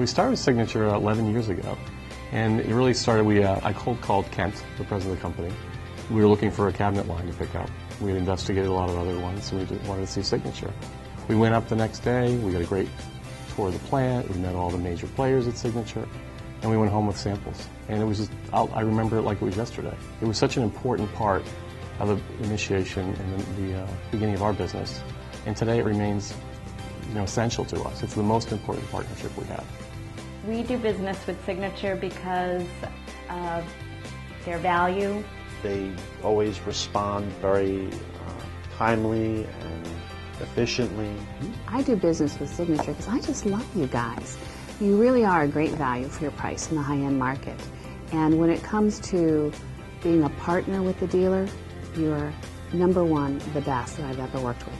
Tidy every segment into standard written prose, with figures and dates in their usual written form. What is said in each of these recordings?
we started with Signature 11 years ago, and it really started, I cold called Kent, the president of the company. We were looking for a cabinet line to pick up. We had investigated a lot of other ones, so we just wanted to see Signature. We went up the next day, we got a great tour of the plant, we met all the major players at Signature, and we went home with samples. And it was just, I remember it like it was yesterday. It was such an important part of the initiation and the beginning of our business. And today it remains essential to us. It's the most important partnership we have. We do business with Signature because of their value. They always respond very timely and efficiently. I do business with Signature because I just love you guys. You really are a great value for your price in the high-end market. And when it comes to being a partner with the dealer, you're number one, the best that I've ever worked with.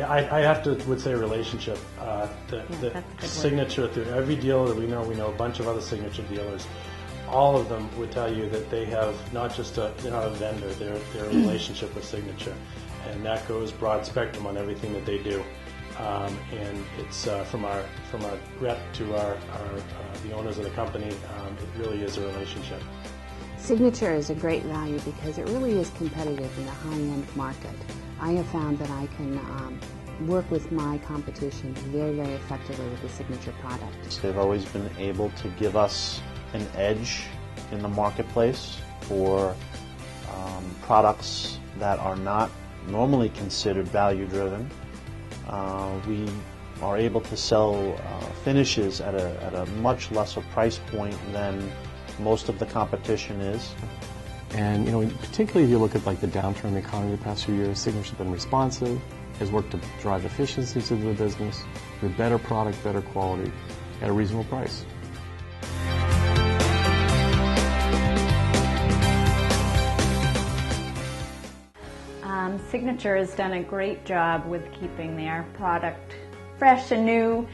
I would say relationship. The Signature, through every dealer that we know a bunch of other Signature dealers. All of them would tell you that they have not just they're not a vendor, they're a relationship with Signature, and that goes broad spectrum on everything that they do. And it's from our rep to the owners of the company. It really is a relationship. Signature is a great value because it really is competitive in a high-end market. I have found that I can work with my competition very, very effectively with the Signature product. They've always been able to give us an edge in the marketplace for products that are not normally considered value-driven. We are able to sell finishes at a much lesser price point than most of the competition is. And particularly if you look at like the downturn in the economy the past few years, Signature's been responsive, has worked to drive efficiencies into the business with better product, better quality, at a reasonable price. Signature has done a great job with keeping their product fresh and new,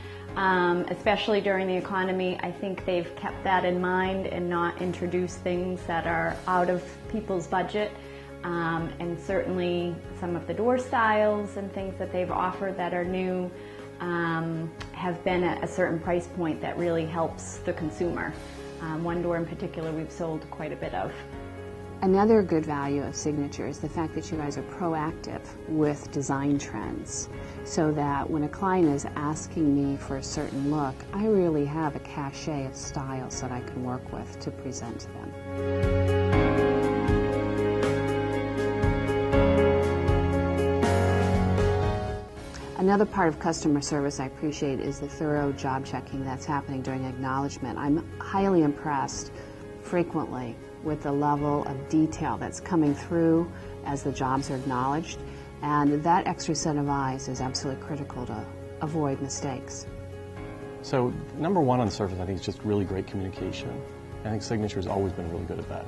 especially during the economy. I think they've kept that in mind and not introduced things that are out of people's budget. And certainly some of the door styles and things that they've offered that are new have been at a certain price point that really helps the consumer. One door in particular we've sold quite a bit of. Another good value of Signature is the fact that you guys are proactive with design trends, so that when a client is asking me for a certain look, I really have a cachet of styles that I can work with to present to them. Another part of customer service I appreciate is the thorough job checking that's happening during acknowledgement. I'm highly impressed frequently with the level of detail that's coming through as the jobs are acknowledged, and that extra set of eyes is absolutely critical to avoid mistakes. So number one on the surface, I think, is just really great communication. I think Signature has always been really good at that.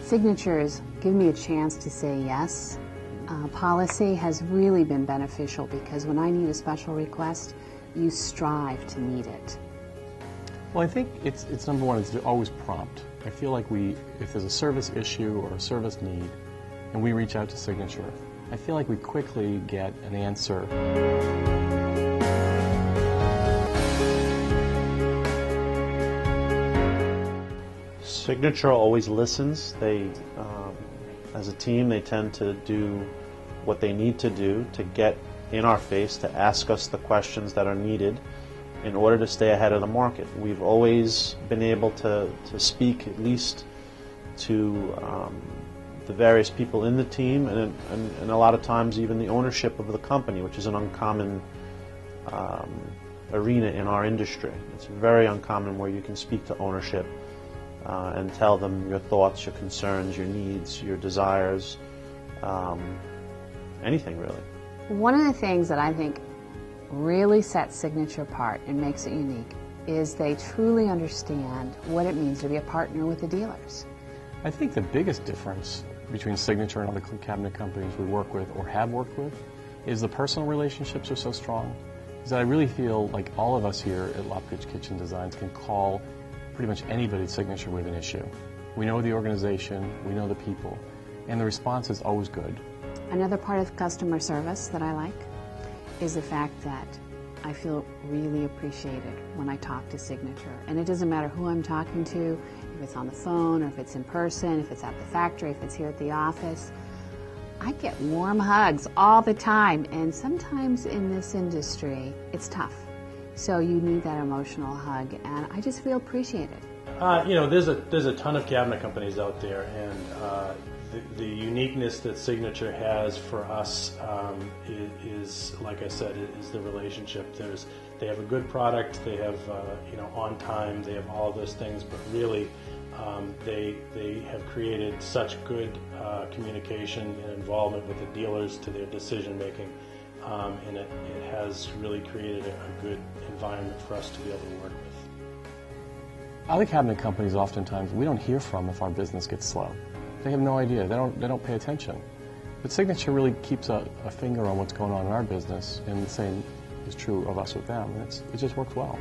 Signature's give me a chance to say yes policy has really been beneficial, because when I need a special request, you strive to meet it. Well, I think it's number one, it's always prompt. I feel like if there's a service issue or a service need, and we reach out to Signature, I feel like we quickly get an answer. Signature always listens. They, as a team, they tend to do what they need to do to get in our face, to ask us the questions that are needed in order to stay ahead of the market. We've always been able to speak at least to the various people in the team, and a lot of times even the ownership of the company, which is an uncommon arena in our industry. It's very uncommon where you can speak to ownership and tell them your thoughts, your concerns, your needs, your desires, anything really. One of the things that I think really sets Signature apart and makes it unique is they truly understand what it means to be a partner with the dealers. I think the biggest difference between Signature and other cabinet companies we work with or have worked with is the personal relationships are so strong. Is that I really feel like all of us here at Lopkitch Kitchen Designs can call pretty much anybody at Signature with an issue. We know the organization, we know the people, and the response is always good. Another part of customer service that I like is the fact that I feel really appreciated when I talk to Signature. And it doesn't matter who I'm talking to, if it's on the phone or if it's in person, if it's at the factory, if it's here at the office. I get warm hugs all the time, and sometimes in this industry, it's tough. So you need that emotional hug, and I just feel appreciated. There's a ton of cabinet companies out there, and the uniqueness that Signature has for us is, like I said, is the relationship. They have a good product, they have on time, they have all of those things, but really they have created such good communication and involvement with the dealers to their decision making, and it has really created a good environment for us to be able to work with. Other cabinet companies, oftentimes, we don't hear from if our business gets slow. They have no idea. They don't pay attention. But Signature really keeps a finger on what's going on in our business, and the same is true of us with them. And it just works well.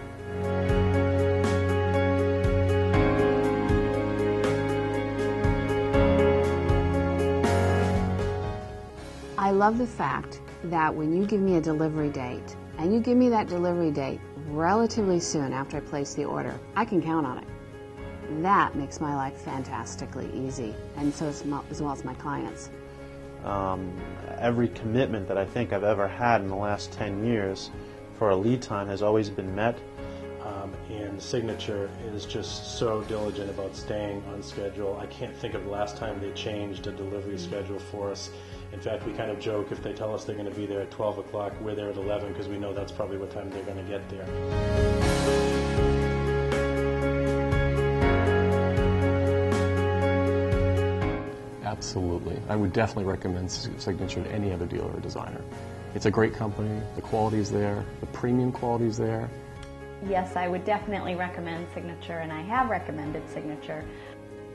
I love the fact that when you give me a delivery date, and you give me that delivery date relatively soon after I place the order, I can count on it. That makes my life fantastically easy, and so as well as my clients. Every commitment that I think I've ever had in the last 10 years for a lead time has always been met. And Signature is just so diligent about staying on schedule. I can't think of the last time they changed a delivery schedule for us. In fact, we kind of joke, if they tell us they're going to be there at 12 o'clock, we're there at 11 because we know that's probably what time they're going to get there. Absolutely. I would definitely recommend Signature to any other dealer or designer. It's a great company, the quality's there, the premium quality's there. Yes, I would definitely recommend Signature, and I have recommended Signature.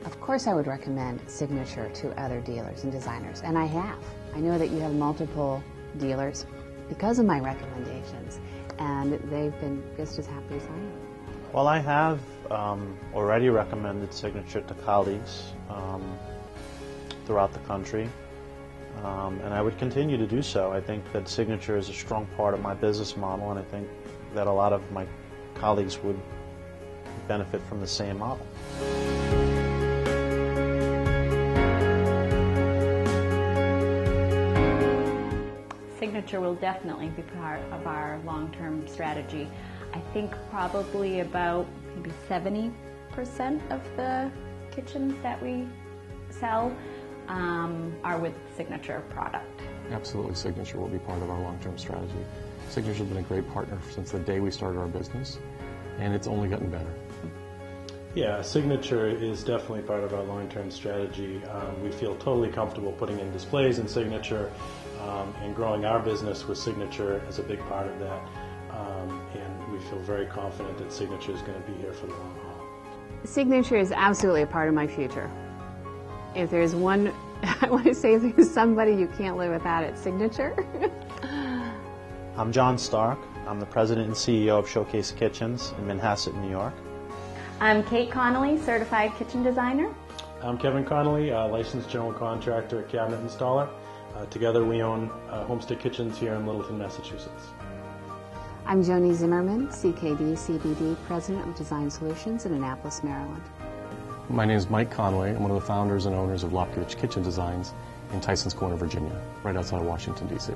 Of course I would recommend Signature to other dealers and designers, and I have. I know that you have multiple dealers because of my recommendations, and they've been just as happy as I am. Well, I have already recommended Signature to colleagues throughout the country, and I would continue to do so. I think that Signature is a strong part of my business model, and I think that a lot of my colleagues would benefit from the same model. Signature will definitely be part of our long-term strategy. I think probably about maybe 70% of the kitchens that we sell are with Signature product. Absolutely, Signature will be part of our long-term strategy. Signature's been a great partner since the day we started our business, and it's only gotten better. Yeah, Signature is definitely part of our long-term strategy. We feel totally comfortable putting in displays in Signature and growing our business with Signature as a big part of that. And we feel very confident that Signature is going to be here for the long haul. Signature is absolutely a part of my future. If there's one, I want to say if there's somebody you can't live without, it's Signature. I'm John Stark. I'm the president and CEO of Showcase Kitchens in Manhasset, New York. I'm Kate Connolly, certified kitchen designer. I'm Kevin Connolly, licensed general contractor, cabinet installer. Together we own Homestead Kitchens here in Littleton, Massachusetts. I'm Joni Zimmerman, CKD CBD, president of Design Solutions in Annapolis, Maryland. My name is Mike Conway. I'm one of the founders and owners of Lopkovich Kitchen Designs in Tysons Corner, Virginia, right outside of Washington, D.C.